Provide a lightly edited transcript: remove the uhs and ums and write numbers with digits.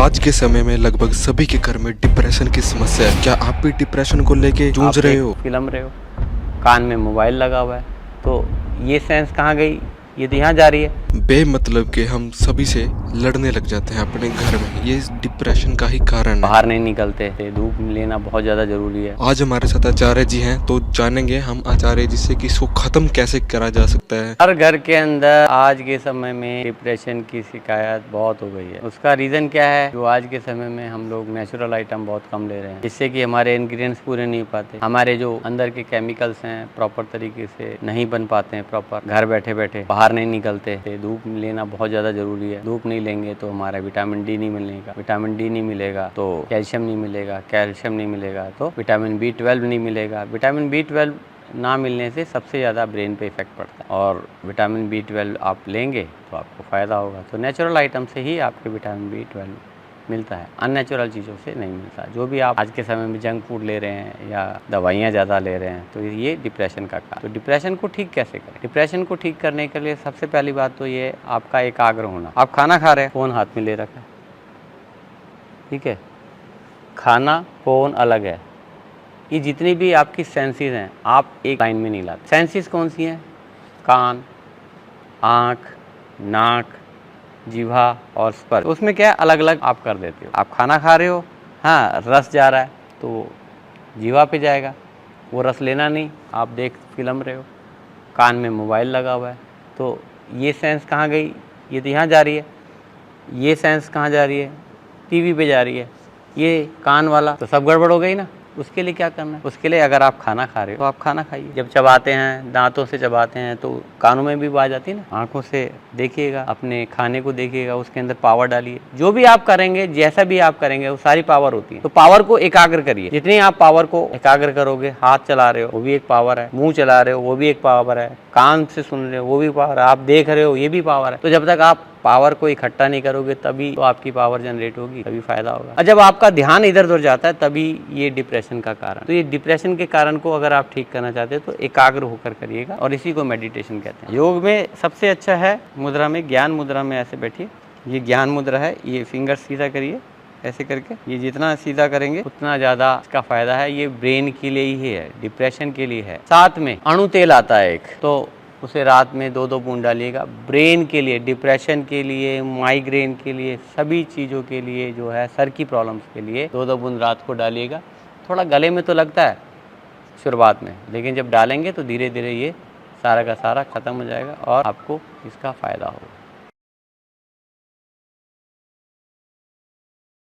आज के समय में लगभग सभी के घर में डिप्रेशन की समस्या है। क्या आप भी डिप्रेशन को लेके जूझ रहे हो? फिल्म रहे हो, कान में मोबाइल लगा हुआ है, तो ये सेंस कहाँ गई? ये तो यहाँ जा रही है। बेमतलब के हम सभी से लड़ने लग जाते हैं अपने घर में। ये डिप्रेशन का ही कारण है। बाहर नहीं निकलते, धूप लेना बहुत ज़्यादा जरूरी है। आज हमारे साथ आचार्य जी हैं, तो जानेंगे हम आचार्य जी से कि इसको खत्म कैसे करा जा सकता है। हर घर के अंदर आज के समय में डिप्रेशन की शिकायत बहुत हो गई है। उसका रीज़न क्या है? जो आज के समय में हम लोग नेचुरल आइटम बहुत कम ले रहे हैं, जिससे कि हमारे इंग्रेडिएंट्स पूरे नहीं पाते, हमारे जो अंदर के केमिकल्स हैं प्रॉपर तरीके से नहीं बन पाते हैं प्रॉपर। घर बैठे बैठे बाहर नहीं निकलते, धूप लेना बहुत ज़्यादा जरूरी है। धूप नहीं लेंगे तो हमारा विटामिन डी नहीं मिलेगा, विटामिन डी नहीं मिलेगा तो कैल्शियम नहीं मिलेगा, कैल्शियम नहीं मिलेगा तो विटामिन B12 नहीं मिलेगा। विटामिन B12 ना मिलने से सबसे ज़्यादा ब्रेन पे इफेक्ट पड़ता है, और विटामिन B12 आप लेंगे तो आपको फ़ायदा होगा। तो नेचुरल आइटम से ही आपके विटामिन B12 मिलता है, अननेचुरल चीज़ों से नहीं मिलता। जो भी आप आज के समय में जंक फूड ले रहे हैं या दवाइयाँ ज़्यादा ले रहे हैं, तो ये डिप्रेशन का कारण। तो डिप्रेशन को ठीक कैसे करें? डिप्रेशन को ठीक करने के लिए सबसे पहली बात तो ये आपका एकाग्र होना। आप खाना खा रहे हैं, फ़ोन हाथ में ले रखा है, ठीक है, खाना फ़ोन अलग है। ये जितनी भी आपकी सेंसेस हैं, आप एक लाइन में नहीं लाते। सेंसेस कौन सी हैं? कान, आँख, नाक, जीभा और स्पर्श। उसमें क्या है, अलग अलग आप कर देते हो। आप खाना खा रहे हो, हाँ, रस जा रहा है तो जीभा पे जाएगा, वो रस लेना नहीं। आप देख फिल्म रहे हो, कान में मोबाइल लगा हुआ है, तो ये सेंस कहाँ गई? ये तो यहाँ जा रही है। ये सेंस कहाँ जा रही है? टीवी पे जा रही है। ये कान वाला तो सब गड़बड़ हो गई ना। उसके लिए क्या करना है? उसके लिए अगर आप खाना खा रहे हो तो आप खाना खाइए। जब चबाते हैं, दांतों से चबाते हैं, तो कानों में भी आवाज आती है ना। आंखों से देखिएगा, अपने खाने को देखिएगा, उसके अंदर पावर डालिए। जो भी आप करेंगे, जैसा भी आप करेंगे, वो सारी पावर होती है। तो पावर को एकाग्र करिए। जितनी आप पावर को एकाग्र करोगे, हाथ चला रहे हो वो भी एक पावर है, मुंह चला रहे हो वो भी एक पावर है, कान से सुन रहे हो वो भी पावर है, आप देख रहे हो ये भी पावर है। तो जब तक आप पावर को इकट्ठा नहीं करोगे, तभी तो आपकी पावर जनरेट होगी, तभी फायदा होगा। और जब आपका ध्यान इधर उधर जाता है, तभी ये डिप्रेशन का कारण। तो ये डिप्रेशन के कारण को अगर आप ठीक करना चाहते हो तो एकाग्र होकर करिएगा, और इसी को मेडिटेशन कहते हैं। योग में सबसे अच्छा है मुद्रा में, ज्ञान मुद्रा में ऐसे बैठिए। ये ज्ञान मुद्रा है, ये फिंगर सीधा करिए ऐसे करके। ये जितना सीधा करेंगे उतना ज़्यादा इसका फायदा है। ये ब्रेन के लिए ही है, डिप्रेशन के लिए है। साथ में अणु तेल आता है एक, तो उसे रात में 2-2 बूंद डालिएगा। ब्रेन के लिए, डिप्रेशन के लिए, माइग्रेन के लिए, सभी चीज़ों के लिए, जो है सर की प्रॉब्लम्स के लिए 2-2 बूंद रात को डालिएगा। थोड़ा गले में तो लगता है शुरुआत में, लेकिन जब डालेंगे तो धीरे धीरे ये सारा का सारा ख़त्म हो जाएगा और आपको इसका फ़ायदा होगा।